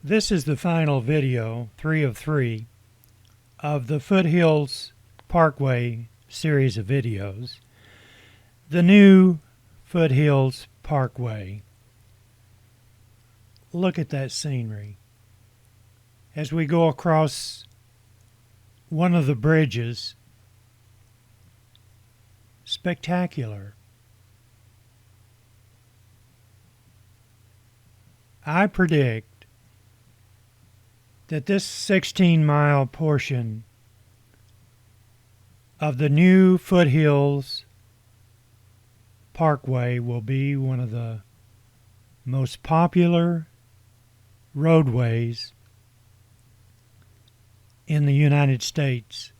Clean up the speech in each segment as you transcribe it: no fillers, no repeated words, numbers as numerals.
This is the final video, 3 of 3, of the Foothills Parkway series of videos. The new Foothills Parkway. Look at that scenery. As we go across one of the bridges, spectacular. I predict that this 16-mile portion of the new Foothills Parkway will be one of the most popular roadways in the United States,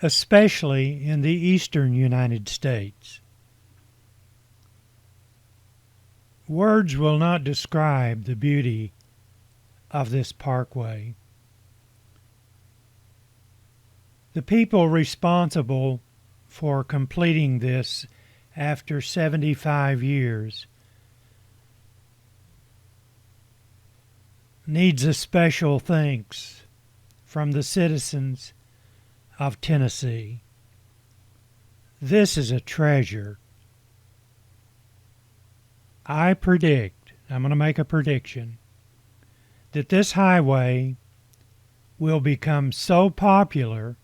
especially in the eastern United States. Words will not describe the beauty of this parkway. The people responsible for completing this after 75 years needs a special thanks from the citizens of Tennessee. This is a treasure. I predict, I'm going to make a prediction, that this highway will become so popular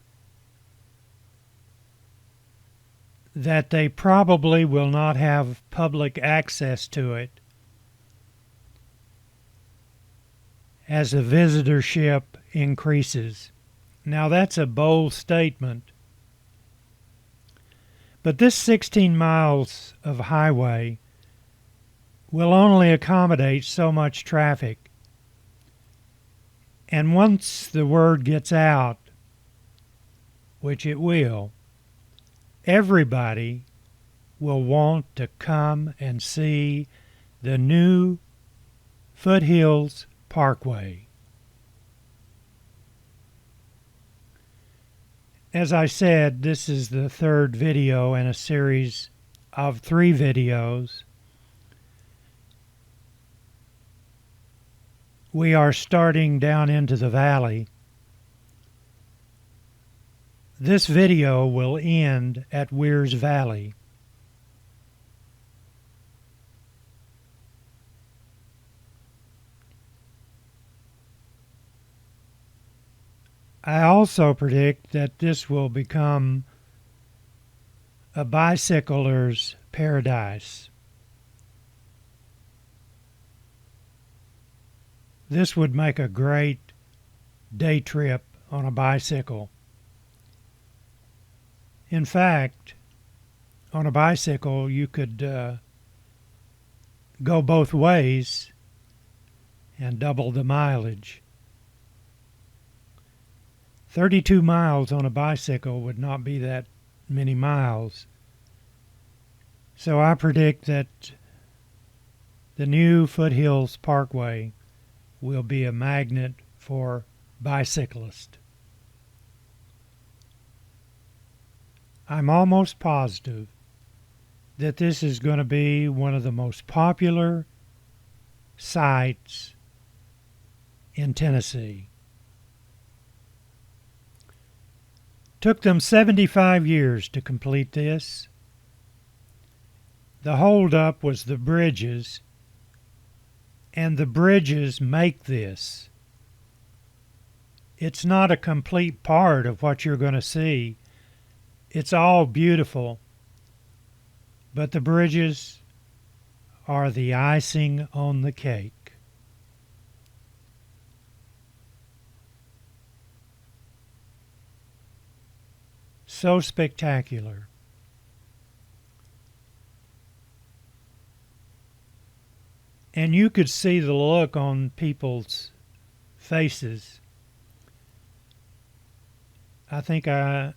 that they probably will not have public access to it as the visitorship increases. Now that's a bold statement, but this 16 miles of highway will only accommodate so much traffic. And once the word gets out, which it will, everybody will want to come and see the new Foothills Parkway. As I said, this is the third video in a series of 3 videos. We are starting down into the valley. This video will end at Weir's Valley. I also predict that this will become a bicycler's paradise. This would make a great day trip on a bicycle. In fact, on a bicycle you could go both ways and double the mileage. 32 miles on a bicycle would not be that many miles. So I predict that the new Foothills Parkway will be a magnet for bicyclists. I'm almost positive that this is going to be one of the most popular sites in Tennessee. Took them 75 years to complete this. The holdup was the bridges, and the bridges make this. It's not a complete part of what you're going to see. It's all beautiful, but the bridges are the icing on the cake. So spectacular. And you could see the look on people's faces. I think I'm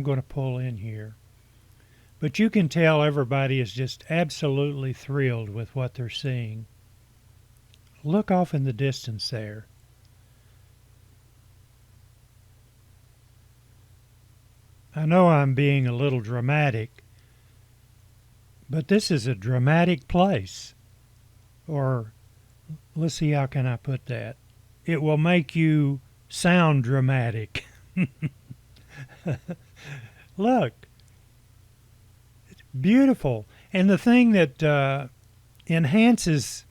going to pull in here. But you can tell everybody is just absolutely thrilled with what they're seeing. Look off in the distance there. I know I'm being a little dramatic, but this is a dramatic place. Or let's see, how can I put that? It will make you sound dramatic. Look, beautiful. And the thing that enhances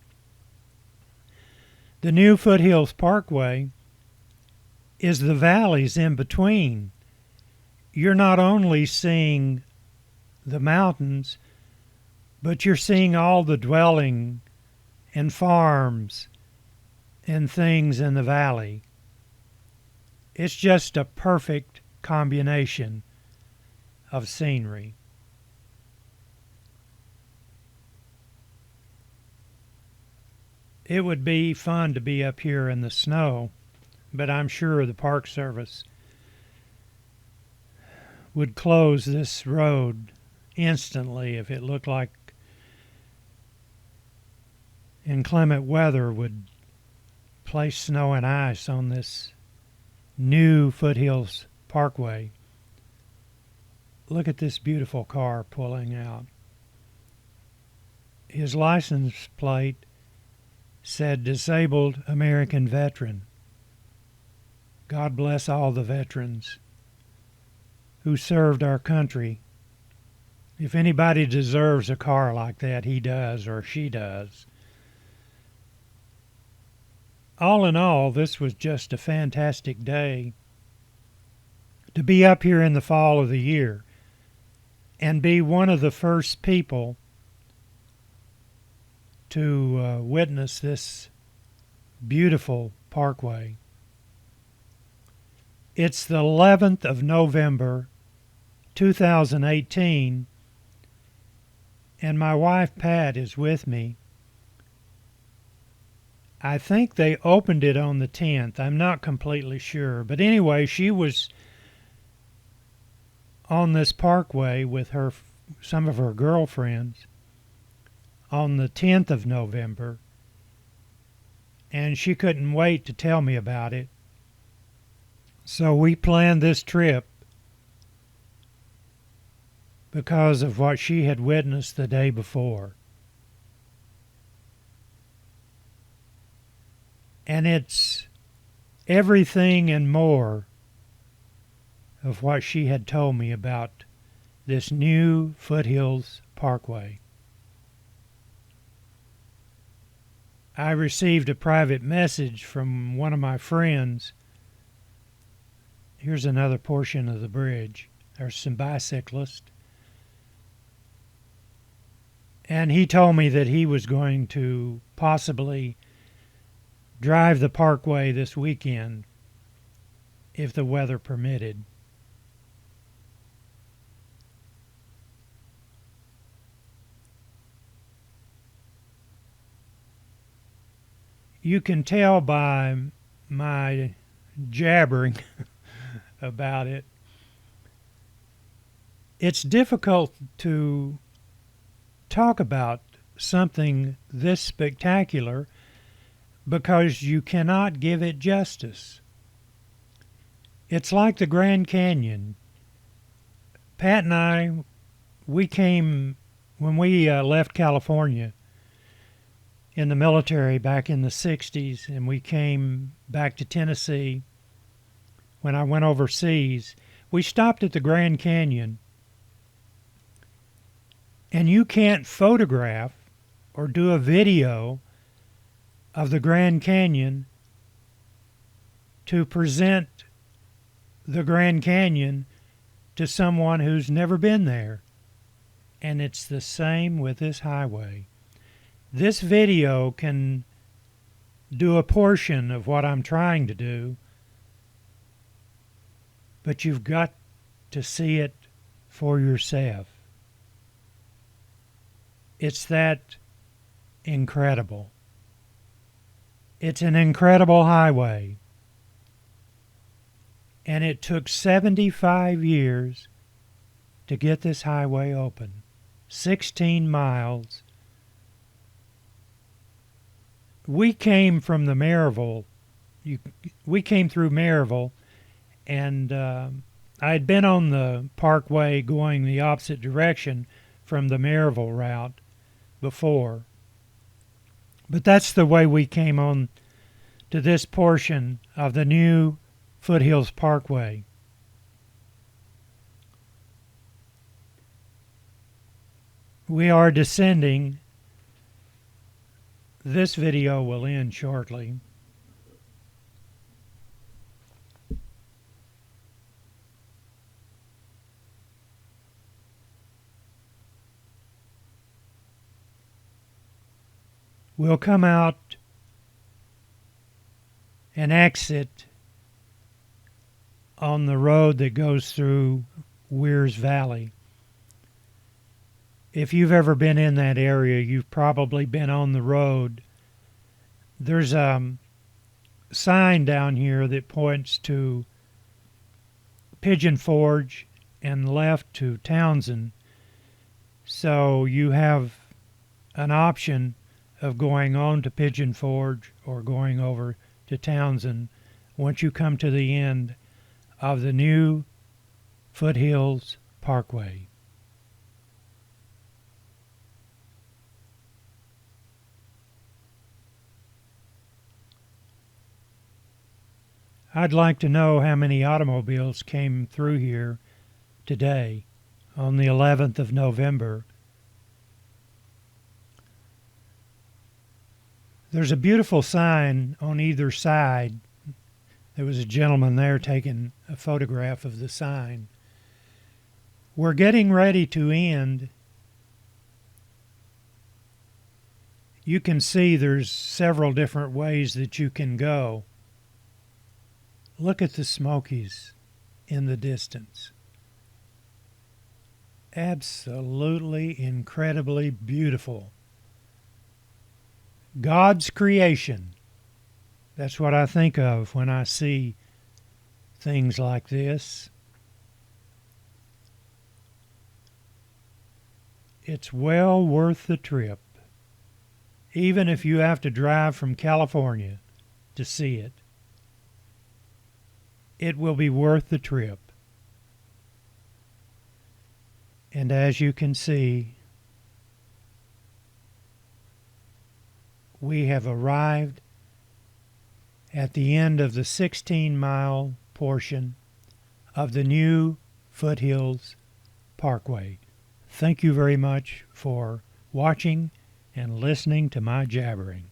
the new Foothills Parkway is the valleys in between. You're not only seeing the mountains, but you're seeing all the dwelling and farms and things in the valley. It's just a perfect combination of scenery. It would be fun to be up here in the snow, but I'm sure the Park Service would close this road instantly if it looked like inclement weather would place snow and ice on this new Foothills Parkway. Look at this beautiful car pulling out. His license plate said Disabled American Veteran. God bless all the veterans who served our country. If anybody deserves a car like that, he does, or she does. All in all, this was just a fantastic day to be up here in the fall of the year and be one of the first people to witness this beautiful parkway. It's the 11th of November, 2018, and my wife Pat is with me. I think they opened it on the 10th. I'm not completely sure. But anyway, she was on this parkway with some of her girlfriends on the 10th of November, and she couldn't wait to tell me about it. So we planned this trip because of what she had witnessed the day before. And it's everything and more of what she had told me about this new Foothills Parkway. I received a private message from one of my friends. Here's another portion of the bridge. There's some bicyclists. And he told me that he was going to possibly drive the parkway this weekend if the weather permitted. You can tell by my jabbering about it. It's difficult to talk about something this spectacular because you cannot give it justice. It's like the Grand Canyon. Pat and I, we came, when we left California in the military back in the 60s, and we came back to Tennessee when I went overseas, we stopped at the Grand Canyon. And you can't photograph or do a video of the Grand Canyon to present the Grand Canyon to someone who's never been there. And it's the same with this highway. This video can do a portion of what I'm trying to do, but you've got to see it for yourself. It's that incredible. It's an incredible highway. And it took 75 years to get this highway open. 16 miles. We came from the Maryville. We came through Maryville, and I had been on the parkway going the opposite direction from the Maryville route before. But that's the way we came on to this portion of the new Foothills Parkway. We are descending. This video will end shortly. We'll come out and exit on the road that goes through Weirs Valley. If you've ever been in that area, you've probably been on the road. There's a sign down here that points to Pigeon Forge and left to Townsend. So you have an option of going on to Pigeon Forge or going over to Townsend once you come to the end of the new Foothills Parkway. I'd like to know how many automobiles came through here today on the 11th of November. There's a beautiful sign on either side. There was a gentleman there taking a photograph of the sign. We're getting ready to end. You can see there's several different ways that you can go. Look at the Smokies in the distance. Absolutely incredibly beautiful. God's creation. That's what I think of when I see things like this. It's well worth the trip, even if you have to drive from California to see it. It will be worth the trip. And as you can see, we have arrived at the end of the 16-mile portion of the new Foothills Parkway. Thank you very much for watching and listening to my jabbering.